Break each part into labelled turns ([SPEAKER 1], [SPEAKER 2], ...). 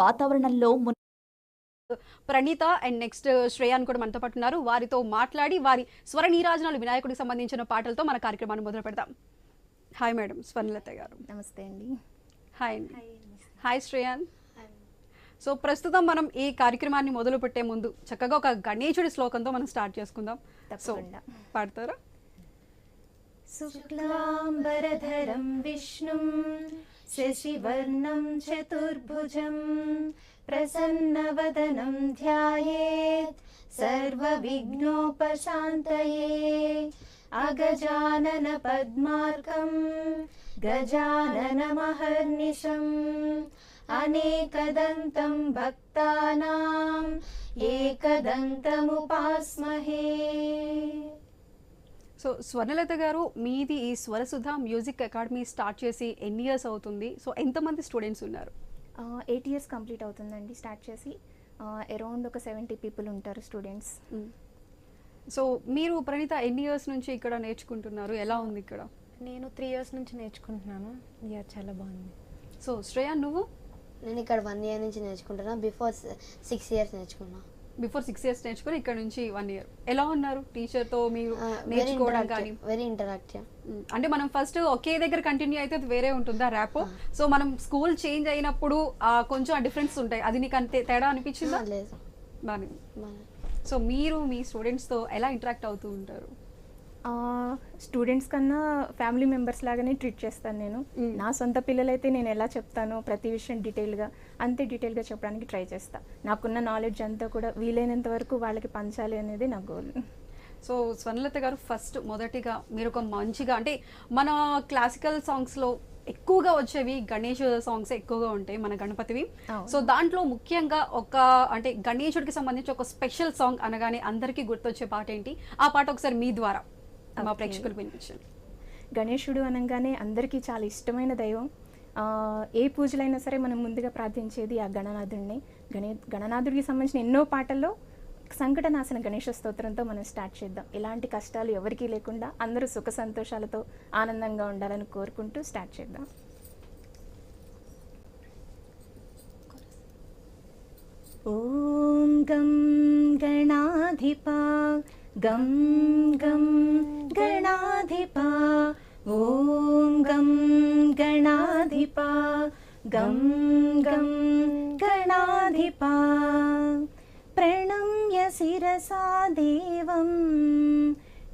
[SPEAKER 1] వాతావరణంలో
[SPEAKER 2] Praneetha and next Shreyan కూడా మనతో పాటు ఉన్నారు. వారితో మాట్లాడి వారి స్వర నీరాజనాలు వినాయకుడికి సంబంధించిన పాటలతో మన కార్యక్రమాన్ని మొదలు పెడదాం. హాయ్ మేడం, స్వర్ణలత గారు.
[SPEAKER 3] నమస్తే అండి.
[SPEAKER 2] హాయ్ అండి. హాయ్ శ్రేయాన్. సో ప్రస్తుతం మనం ఈ కార్యక్రమాన్ని మొదలు పెట్టే ముందు చక్కగా ఒక గణేశుడి శ్లోకంతో మనం స్టార్ట్ చేసుకుందాం. సో పాడతారా?
[SPEAKER 3] శుక్లాంబరధరం విష్ణుం శశివర్ణం చతుర్భుజం ప్రసన్నవదనం ధ్యాయేత్ సర్వవిఘ్నోపశాంతయే అగజానన పద్మార్కం గజాననమహర్నిశం అనేకదంతం భక్తానాం ఏకదంతముపాస్మహే.
[SPEAKER 2] సో స్వర్ణలత గారు, మీది ఈ స్వరసుధ మ్యూజిక్ అకాడమీ స్టార్ట్ చేసి ఎన్ని ఇయర్స్ అవుతుంది? సో ఎంతమంది స్టూడెంట్స్ ఉన్నారు?
[SPEAKER 3] 8 years కంప్లీట్ అవుతుందండి స్టార్ట్ చేసి. అరౌండ్ ఒక 70 people ఉంటారు స్టూడెంట్స్.
[SPEAKER 2] సో మీరు ప్రణీత ఎన్ని ఇయర్స్ నుంచి ఇక్కడ నేర్చుకుంటున్నారు? ఎలా ఉంది ఇక్కడ?
[SPEAKER 4] నేను 3 years నుంచి నేర్చుకుంటున్నాను. చాలా బాగుంది.
[SPEAKER 2] సో శ్రేయా, నువ్వు?
[SPEAKER 5] నేను ఇక్కడ 1 year నుంచి నేర్చుకుంటున్నా. బిఫోర్ 6 years నేర్చుకున్నా.
[SPEAKER 2] బిఫోర్ 6 years నేర్చుకుని ఇక్కడ నుంచి 1 year. ఎలా ఉన్నారు టీచర్తో మీరు నేర్చుకోవడం? కానీ
[SPEAKER 5] వెరీ ఇంటరాక్టివ్.
[SPEAKER 2] అంటే మనం ఫస్ట్ ఒకే దగ్గర కంటిన్యూ అయితే అది వేరే ఉంటుందా ర్యాప్? సో మనం స్కూల్ చేంజ్ అయినప్పుడు కొంచెం డిఫరెన్స్ ఉంటాయి. అది నీకు అంతే తేడా అనిపించిందా?
[SPEAKER 5] లేదు,
[SPEAKER 2] బాగా. సో మీరు మీ స్టూడెంట్స్తో ఎలా ఇంటరాక్ట్ అవుతూ ఉంటారు?
[SPEAKER 3] స్టూడెంట్స్ కన్నా ఫ్యామిలీ మెంబర్స్ లాగానే ట్రీట్ చేస్తాను నేను. నా సొంత పిల్లలైతే నేను ఎలా చెప్తానో ప్రతి విషయం డీటెయిల్గా చెప్పడానికి ట్రై చేస్తాను. నాకున్న నాలెడ్జ్ అంతా కూడా వీలైనంత వరకు వాళ్ళకి పంచాలి అనేది నా గోల్.
[SPEAKER 2] సో స్వర్ణలత గారు, ఫస్ట్ మొదటిగా మీరు ఒక మంచిగా అంటే మన క్లాసికల్ సాంగ్స్లో ఎక్కువగా వచ్చేవి గణేష్ సాంగ్స్ ఎక్కువగా ఉంటాయి మన గణపతివి. సో దాంట్లో ముఖ్యంగా ఒక అంటే గణేశుడికి సంబంధించి ఒక స్పెషల్ సాంగ్ అనగానే అందరికీ గుర్తొచ్చే పాట ఏంటి? ఆ పాట ఒకసారి మీ ద్వారా మా ప్రేక్షకులకు వినిపించండి.
[SPEAKER 3] గణేశుడు అనగానే అందరికీ చాలా ఇష్టమైన దైవం. ఏ పూజలైనా సరే మనం ముందుగా ప్రార్థించేది ఆ గణనాథుడిని. గణనాథుడికి సంబంధించిన ఎన్నో పాటల్లో సంకటనాశన గణేష స్తోత్రంతో మనం స్టార్ట్ చేద్దాం. ఎలాంటి కష్టాలు ఎవరికీ లేకుండా అందరూ సుఖ సంతోషాలతో ఆనందంగా ఉండాలని కోరుకుంటూ స్టార్ట్ చేద్దాం. ఓం గం గణాధిపా గం గం గణాధిపా ఓం గం గణాధిపా గం గం గణాధిపా ప్రణమ్య శిరసా దేవం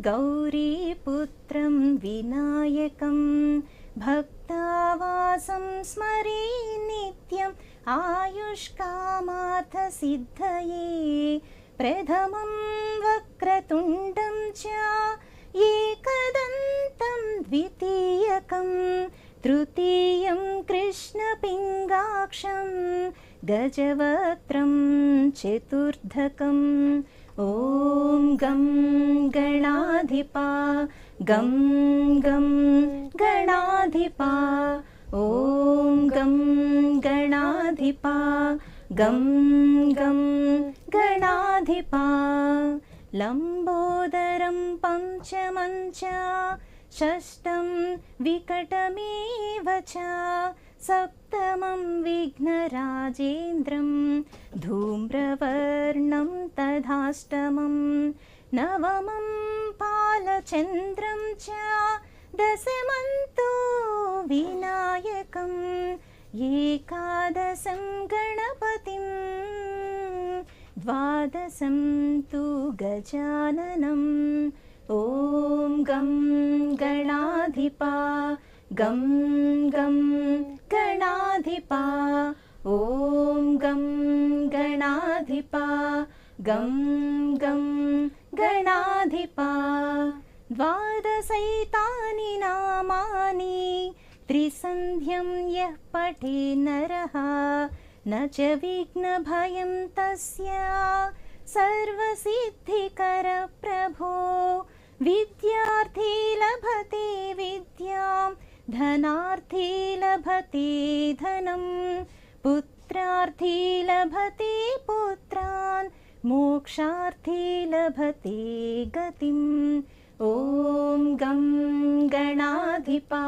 [SPEAKER 3] గౌరీపుత్రం వినాయకం భక్తావాసం స్మరే నిత్యం ఆయుష్కామార్థ సిద్ధయే ప్రథమం వక్రతుండం చ ఏకదంతం ద్వితీయకం తృతీయం కృష్ణపింగాక్షం గజవక్త్రం చతుర్థకం. ఓం గం గణాధిపా గం గం గణాధిపా ఓం గం గణాధిపా గం గం గణాధిపా లంబోదరం పంచమంచ షష్టం వికటమేవ చ సప్తమం విఘ్నరాజేంద్రం ధూమ్రవర్ణం తథాష్టమం నవమం పాలచంద్రం చ దశమంతో వినాయకం ఏకాదశం గణపతిం ద్వాదశం తు గజాననం. ఓం గం గణాధిపా గం గం గణాధిపా ఓం గం గణాధిపా గం గం గణాధిపా ద్వాదశైతాని నామాని త్రిసంధ్యం యః పఠే నరః న చ విఘ్నభయం తస్య సర్వసిద్ధికర ప్రభో విద్యార్థీ లభతే విద్యాం ధనార్థీ లభతే ధనం పుత్రార్థీ లభతే పుత్రాన్ మోక్షార్థీ లభతే గతిం. ఓం గం గణాధిపా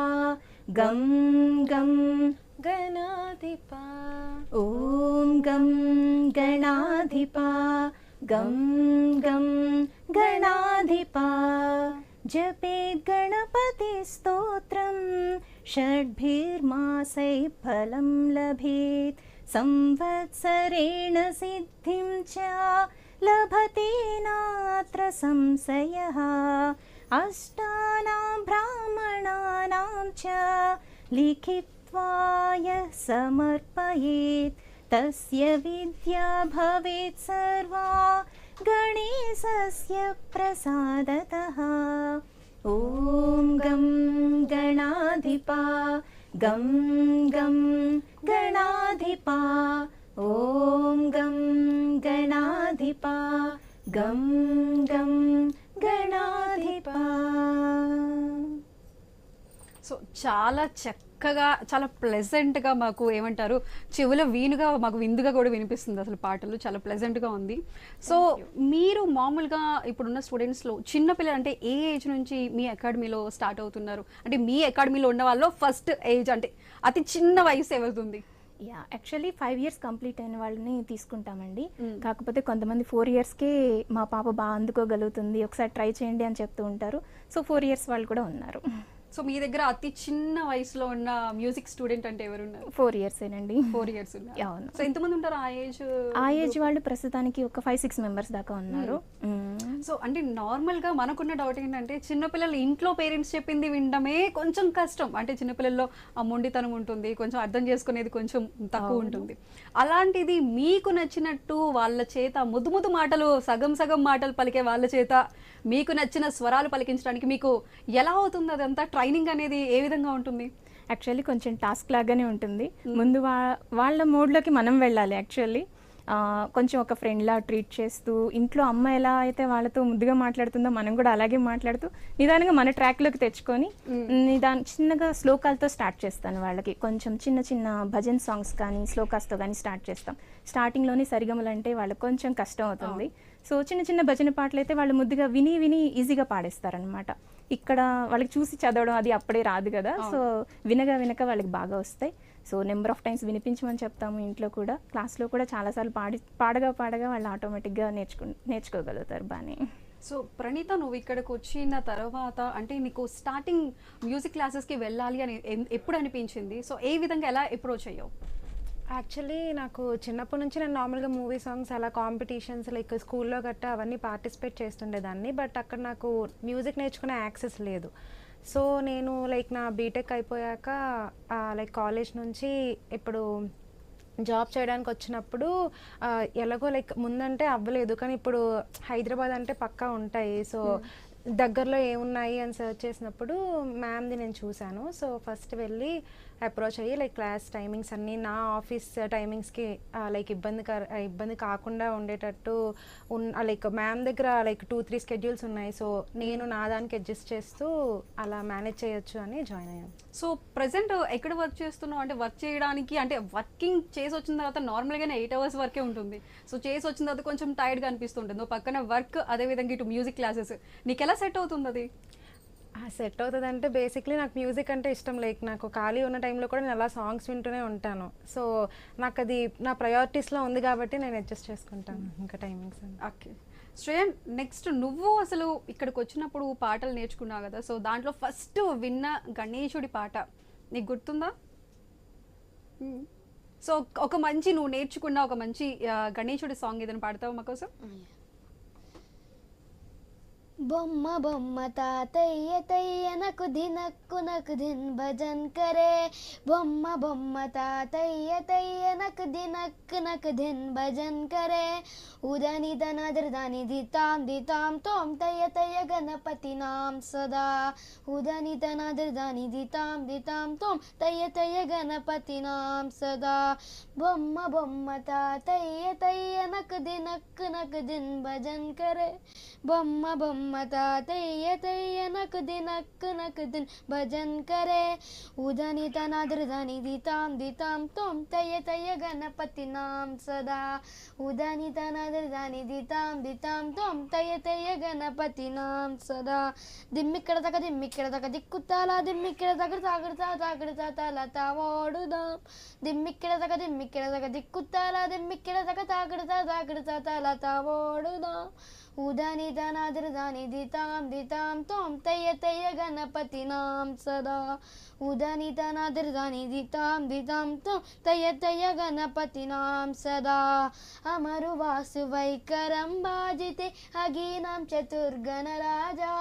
[SPEAKER 3] గం గం
[SPEAKER 4] गणाधिपा
[SPEAKER 3] ॐ गं गणाधिपा गं गं गणाधिपा जपेत् गणपतिस्तोत्रं षड्भिर्मासैः फलं लभेत् संवत्सरेण सिद्धिं च लभते नात्र संशयः अष्टानां ब्राह्मणानां च लिखित्वा यः समर्पयेत् तस्य विद्या भवेत् सर्वा गणेशस्य प्रसादतः ॐ गं गणाधिपा गं गं गणाधिपा ॐ गं गणाधिपा गं गं गणाधिपा
[SPEAKER 2] సో చాలా చక్కగా చాలా ప్లెజెంట్గా మాకు ఏమంటారు చెవుల వీణుగా మాకు విందుగా కూడా వినిపిస్తుంది అసలు పాటలు చాలా ప్లెజెంట్గా ఉంది. సో మీరు మామూలుగా ఇప్పుడున్న స్టూడెంట్స్లో చిన్నపిల్లలు అంటే ఏ ఏజ్ నుంచి మీ అకాడమీలో స్టార్ట్ అవుతున్నారు? అంటే మీ అకాడమీలో ఉన్న వాళ్ళు ఫస్ట్ ఏజ్ అంటే అతి చిన్న వయసు ఎవరుతుంది?
[SPEAKER 3] యాక్చువల్లీ 5 years కంప్లీట్ అయిన వాళ్ళని తీసుకుంటామండి. కాకపోతే కొంతమంది 4 yearsకే మా పాప బాగా అందుకోగలుగుతుంది, ఒకసారి ట్రై చేయండి అని చెప్తూ ఉంటారు. సో 4 years వాళ్ళు కూడా ఉన్నారు.
[SPEAKER 2] సో మీ దగ్గర అతి చిన్న వయసులో ఉన్న మ్యూజిక్ స్టూడెంట్ అంటే ఎవరున్నారు?
[SPEAKER 3] 4 years ఏనండి.
[SPEAKER 2] 4 years ఉన్నారు.
[SPEAKER 3] అవును.
[SPEAKER 2] సో ఎంతమంది ఉంటారు ఆ ఏజ్
[SPEAKER 3] వాళ్ళు ప్రస్తుతానికి ఒక 5-6 members దాకా ఉన్నారు.
[SPEAKER 2] సో అంటే నార్మల్ గా మనకున్న డౌట్ ఏంటంటే చిన్నపిల్లలు ఇంట్లో పేరెంట్స్ చెప్పింది వినడమే కొంచెం కష్టం. అంటే చిన్నపిల్లల్లో ఆ మొండితనం ఉంటుంది, కొంచెం అర్థం చేసుకునేది కొంచెం తక్కువ ఉంటుంది. అలాంటిది మీకు నచ్చినట్టు వాళ్ళ చేత ముద్దు ముద్దు మాటలు సగం సగం మాటలు పలికే వాళ్ళ చేత మీకు నచ్చిన స్వరాలు పలికించడానికి మీకు ఎలా అవుతుంది? అదంతా ట్రైనింగ్ అనేది ఏ విధంగా ఉంటుంది?
[SPEAKER 3] యాక్చువల్లీ కొంచెం టాస్క్ లాగానే ఉంటుంది. ముందు వాళ్ళ మోడ్లోకి మనం వెళ్ళాలి. యాక్చువల్లీ కొంచెం ఒక ఫ్రెండ్లా ట్రీట్ చేస్తూ, ఇంట్లో అమ్మ ఎలా అయితే వాళ్ళతో ముద్దుగా మాట్లాడుతుందో మనం కూడా అలాగే మాట్లాడుతూ నిదానంగా మన ట్రాక్లోకి తెచ్చుకొని చిన్నగా శ్లోకాలతో స్టార్ట్ చేస్తాను. వాళ్ళకి కొంచెం చిన్న చిన్న భజన్ సాంగ్స్ కానీ శ్లోకాస్తో కానీ స్టార్ట్ చేస్తాం. స్టార్టింగ్లోనే సరిగమలు అంటే వాళ్ళకి కొంచెం కష్టం అవుతుంది. సో చిన్న చిన్న భజన పాటలు అయితే వాళ్ళు ముద్దుగా విని విని ఈజీగా పాడేస్తారనమాట. ఇక్కడ వాళ్ళకి చూసి చదవడం అది అప్పుడే రాదు కదా. సో వినగా వినక వాళ్ళకి బాగా వస్తాయి. సో నెంబర్ ఆఫ్ టైమ్స్ వినిపించమని చెప్తాము. ఇంట్లో కూడా క్లాస్లో కూడా చాలాసార్లు పాడగా వాళ్ళు ఆటోమేటిక్గా నేర్చుకోగలుగుతారు బాగానే.
[SPEAKER 2] సో ప్రణీత, నువ్వు ఇక్కడికి వచ్చిన తర్వాత అంటే నీకు స్టార్టింగ్ మ్యూజిక్ క్లాసెస్కి వెళ్ళాలి అని ఎప్పుడు అనిపించింది? సో ఏ విధంగా ఎలా అప్రోచ్ అయ్యావు?
[SPEAKER 4] యాక్చువల్లీ నాకు చిన్నప్పటి నుంచి నేను నార్మల్గా మూవీ సాంగ్స్ అలా కాంపిటీషన్స్ లైక్ స్కూల్లో గట్టా అవన్నీ పార్టిసిపేట్ చేస్తుండేదాన్ని. బట్ అక్కడ నాకు మ్యూజిక్ నేర్చుకునే యాక్సెస్ లేదు. సో నేను లైక్ నా బీటెక్ అయిపోయాక లైక్ కాలేజ్ నుంచి ఇప్పుడు జాబ్ చేయడానికి వచ్చినప్పుడు ఎలాగో లైక్ ముందంటే అవ్వలేదు, కానీ ఇప్పుడు హైదరాబాద్ అంటే పక్కా ఉంటాయి. సో దగ్గరలో ఏమున్నాయి అని సర్చ్ చేసినప్పుడు మ్యామ్ది నేను చూశాను. సో ఫస్ట్ వెళ్ళి అప్రోచ్ అయ్యి లైక్ క్లాస్ టైమింగ్స్ అన్నీ నా ఆఫీస్ టైమింగ్స్కి లైక్ ఇబ్బంది కాకుండా ఉండేటట్టు లైక్ మ్యామ్ దగ్గర లైక్ 2-3 schedules ఉన్నాయి. సో నేను నా దానికి అడ్జస్ట్ చేస్తూ అలా మేనేజ్ చేయొచ్చు అని జాయిన్ అయ్యాను.
[SPEAKER 2] సో ప్రెసెంట్ ఎక్కడ వర్క్ చేస్తున్నావు? అంటే వర్క్ చేయడానికి అంటే వర్కింగ్ చేసి వచ్చిన తర్వాత నార్మల్గానే 8 hours వర్కే ఉంటుంది. సో చేసి వచ్చిన తర్వాత కొంచెం టైర్డ్గా అనిపిస్తుంటుంది. పక్కన వర్క్, అదేవిధంగా ఇటు మ్యూజిక్ క్లాసెస్, నీకు ఎలా సెట్ అవుతుంది అది?
[SPEAKER 4] సెట్ అవుతుంది అంటే బేసిక్లీ నాకు మ్యూజిక్ అంటే ఇష్టం. లైక్ నాకు ఖాళీ ఉన్న టైంలో కూడా నేను అలా సాంగ్స్ వింటూనే ఉంటాను. సో నాకు అది నా ప్రయారిటీస్లో ఉంది కాబట్టి నేను అడ్జస్ట్ చేసుకుంటాను ఇంకా టైమింగ్స్.
[SPEAKER 2] ఓకే శ్రేయన్, నెక్స్ట్ నువ్వు అసలు ఇక్కడికి వచ్చినప్పుడు పాటలు నేర్చుకున్నావు కదా. సో దాంట్లో ఫస్ట్ విన్న గణేశుడి పాట నీకు గుర్తుందా? సో ఒక మంచి నువ్వు నేర్చుకున్న ఒక మంచి గణేశుడి సాంగ్ ఏదైనా పాడతావు మా కోసం?
[SPEAKER 5] బొమ్మ బొమ్మ తాతయ్య తయ్య నకు దిన్ భజన్ కరే. బొమ్మ బొమ్మ తాతయ్య తయ్య నకు దిన్ భజన్ కరే. ఉదని ధనద్రదాని దితాం తోం తయ్య తయ్య గణపతి నాం సదా. ఉదని ధనద్రదాని దితాం తోం తయ్య తయ్య గణపతి నాం సదా. బొమ్మ బొమ్మ తాతయ్య తయ్య నకు దిన్ భజన్ కరే. బొమ్మ బొమ్మ
[SPEAKER 1] बम्मा तातैया तैया नक दिन भजन करे उधनी तना धृधनी दिताम तोम तैया तैया गणपति नाम सदा उधनी तना धृधनी दिताम तोम तैया तैया गणपति नाम सदा दिम्मिक्कड़ तक दिक्कुताला दिम्मिक्कड़ तक तागड़ता ताला तावोडुदाम दिम्मिक्कड़ तक दिक्कुताला दिम्मिक्कड़ तक तागड़ता ताला तावोडुदाम उदानी दाना धृदानी दिताम तोम तैया तैया गणपति नाम सदा उदानी दाना धृदानी दिताम तोम तैया तैया गणपति नाम सदा अमरु वासु वैकरं बाजिते अगीनां चतुर्गण राजा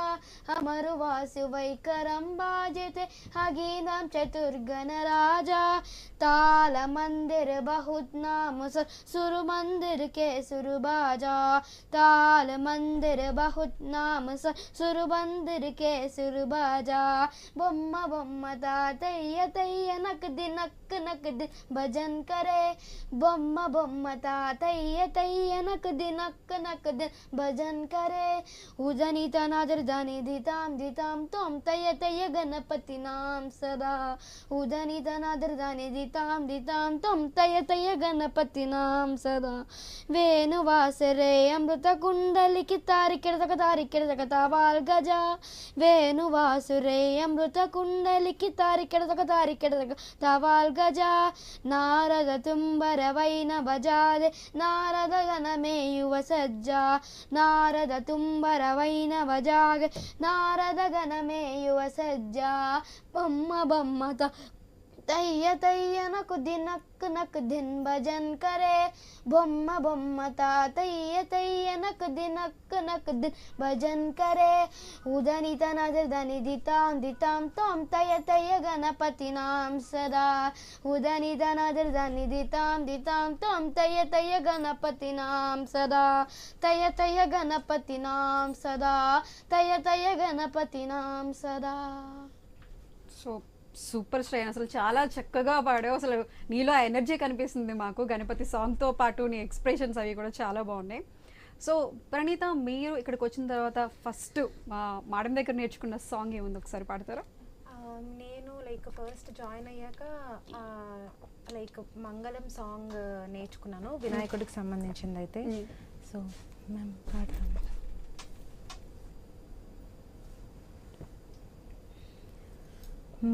[SPEAKER 1] अमरु वासु वैकरं बाजिते अगीनां चतुर्गण राजा ताल मंदिर बहुत नाम सुर मंदिर के सुर बाजा ताल मंदिर बहुत नाम सुर मंदिर के सुर बाजा बम्मा बम्मा तातैया तैया नक दिन भजन करे बम्मा बम्मा तातैया तैया नक दिन भजन करे उजनी तनादर दानी दिताम तोम तैया तैया गणपति नाम सदा उजनी तनादर दानी दिताम तोम तैया तैया गणपति नाम सदा वेणुवासरे अमृत कुंडलिकी तारिकिड़तक तावाल गजा वेणुवासुरे अमृत कुंडलिकी तारिकिड़तक तावाल गजा नारद तुम्बर वैन बजादे नारद गणमेयुव सज्जा नारद तुम्बर वैन बजागे नारद गणमेयुव सज्जा बम्म बम्म तैया तैया नक दिन भजन करे बम्मा बम्मा तातैया तैया नक दिन भजन करे उदनी तना धृदनी दिताम तोम तैया तैया गणपति नाम सदा उदनी तना धृदनी दिताम तोम तैया तैया गणपति नाम सदा तैया तैया गणपति नाम सदा तैया तैया गणपति नाम सदा
[SPEAKER 2] సో సూపర్ శ్రేయ, అసలు చాలా చక్కగా పాడావు. అసలు నీలో ఎనర్జీ కనిపిస్తుంది మాకు. గణపతి సాంగ్తో పాటు నీ ఎక్స్ప్రెషన్స్ అవి కూడా చాలా బాగున్నాయి. సో ప్రణీత, మీరు ఇక్కడికి వచ్చిన తర్వాత ఫస్ట్ మేడం దగ్గర నేర్చుకున్న సాంగ్ ఏముంది, ఒకసారి పాడతారా?
[SPEAKER 4] నేను ఫస్ట్ జాయిన్ అయ్యాక మంగళం సాంగ్ నేర్చుకున్నాను, వినాయకుడికి సంబంధించింది అయితే. సో మ్యామ్ పాడతాను.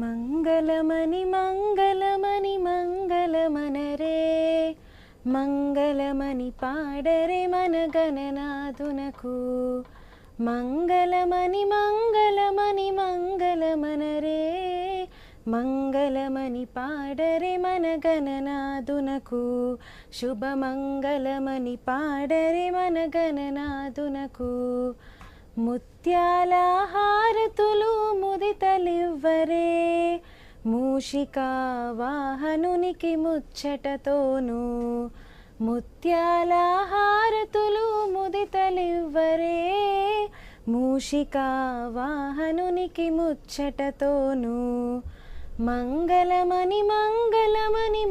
[SPEAKER 4] మంగళమని మంగళమనరే మంగళమని పాడరే మన గణనాథునకు మంగళమని మంగళమనరే మంగళమని పాడరే మన గణనాథునకు శుభమంగళమని పాడరే మన గణనాథునకు ముత్యాల హారతులు ముదితలివ్వరే మూషికా వాహనునికి ముచ్చటతోను ముత్యాల హారతులు ముదితలివ్వరే మూషికా వాహనునికి ముచ్చటతోను మంగళమని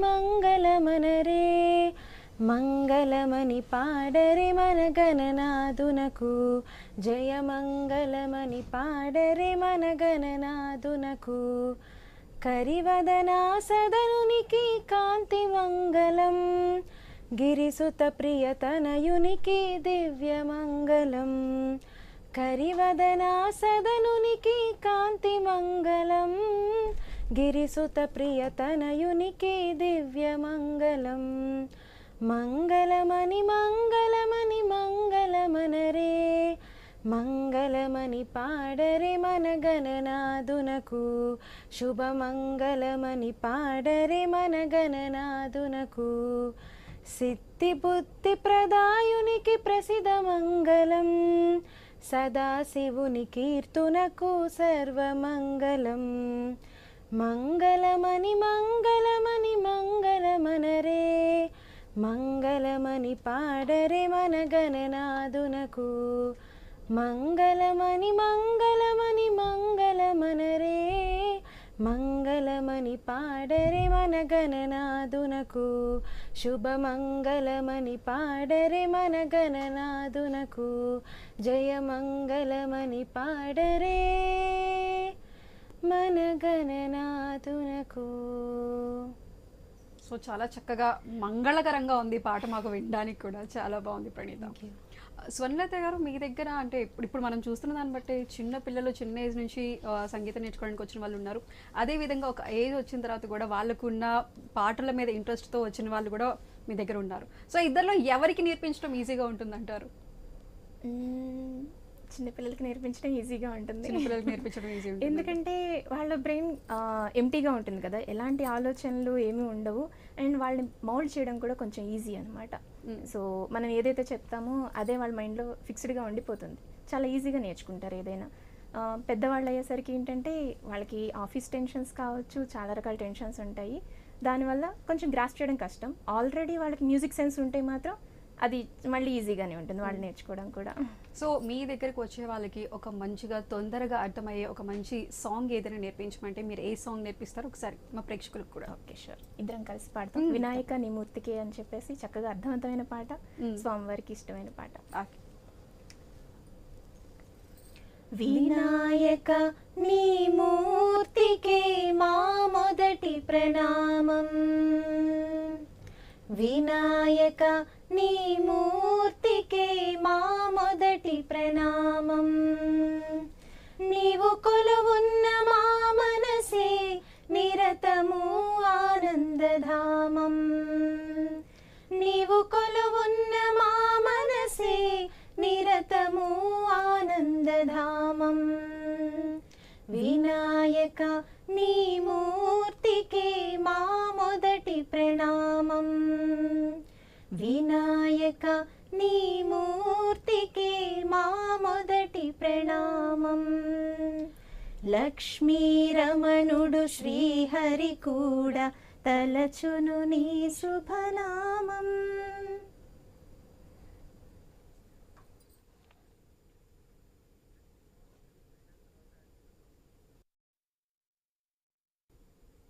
[SPEAKER 4] మంగళమనరే మంగళమని పాడరే మన గణనాథునకు జయమంగళమని పాడరే మన గణనాథునకు కరివదనా సదనునికి కాంతి మంగళం గిరిసుత ప్రియతనయునికి దివ్యమంగళం కరివదనా సదనునికి కాంతి మంగళం గిరిసుత ప్రియతనయునికి దివ్యమంగళం మంగళమని మంగళమనరే మంగళమని పాడరే మన గణనాథునకు శుభమంగళమని పాడరే మన గణనాథునకు సిద్ధి బుద్ధి ప్రదాయునికి ప్రసిద్ధ మంగళం సదాశివుని కీర్తునకు సర్వమంగళం మంగళమని మంగళమనరే మంగళమని పాడరే మన గణనాథునకు మంగళమని మంగళమనరే మంగళమని పాడరే మన గణనాదునకు, శుభమంగళమని పాడరే మన గణనాదునకు, జయమంగళమని పాడరే మన గణనాదునకు.
[SPEAKER 2] సో చాలా చక్కగా మంగళకరంగా ఉంది ఈ పాట, మాకు వినడానికి కూడా చాలా బాగుంది ప్రణీత. స్వర్ణలత గారు, మీ దగ్గర అంటే ఇప్పుడు మనం చూస్తున్న దాన్ని బట్టి చిన్న పిల్లలు చిన్న ఏజ్ నుంచి సంగీతం నేర్చుకోవడానికి వచ్చిన వాళ్ళు ఉన్నారు. అదే విధంగా ఒక ఏజ్ వచ్చిన తర్వాత కూడా వాళ్ళకున్న పాటల మీద ఇంట్రెస్ట్తో వచ్చిన వాళ్ళు కూడా మీ దగ్గర ఉన్నారు. సో ఇద్దరిలో ఎవరికి నేర్పించడం ఈజీగా ఉంటుందంటారు?
[SPEAKER 3] చిన్నపిల్లలకి నేర్పించడం ఈజీగా ఉంటుంది.
[SPEAKER 2] చిన్నపిల్లలకి నేర్పించడం ఈజీ ఉంటుంది,
[SPEAKER 3] ఎందుకంటే వాళ్ళ బ్రెయిన్ ఎంటీగా ఉంటుంది కదా, ఎలాంటి ఆలోచనలు ఏమీ ఉండవు, అండ్ వాళ్ళని మౌల్డ్ చేయడం కూడా కొంచెం ఈజీ అనమాట. సో మనం ఏదైతే చెప్తామో అదే వాళ్ళ మైండ్లో ఫిక్స్డ్గా ఉండిపోతుంది, చాలా ఈజీగా నేర్చుకుంటారు ఏదైనా. పెద్దవాళ్ళు అయ్యేసరికి ఏంటంటే వాళ్ళకి ఆఫీస్ టెన్షన్స్ కావచ్చు, చాలా రకాల టెన్షన్స్ ఉంటాయి, దానివల్ల కొంచెం గ్రాస్ప్ చేయడం కష్టం. ఆల్రెడీ వాళ్ళకి మ్యూజిక్ సెన్స్ ఉంటే మాత్రం అది మళ్ళీ ఈజీగానే ఉంటుంది వాళ్ళు నేర్చుకోవడం కూడా.
[SPEAKER 2] సో మీ దగ్గరకు వచ్చే వాళ్ళకి ఒక మంచిగా తొందరగా అర్థమయ్యే ఒక మంచి సాంగ్ ఏదైనా నేర్పించమంటే మీరు ఏ సాంగ్ నేర్పిస్తారు ఒకసారి మా ప్రేక్షకులకు కూడా?
[SPEAKER 3] Okay, sure. ఇద్దరం కలిసి పాడతాం. వినాయక నీ మూర్తికే అని చెప్పేసి చక్కగా అర్థవంతమైన పాట, స్వామివారికి ఇష్టమైన పాట. వినాయక నీ మూర్తికే మా మొదటి ప్రణామం, వినాయక నీ మూర్తికే మా మొదటి ప్రణామం, నీవు కొలువున్న మా మనసే నిరతము ఆనందధామం, నీవు కొలువున్న మా మనసే నిరతము ఆనందధామం, వినాయక నీ మూర్తికే మా మొదటి ప్రణామం, వినాయక నీ మూర్తికే మా మొదటి ప్రణామం, లక్ష్మీ రమణుడు శ్రీహరి కూడా తలచును నీ శుభనామం,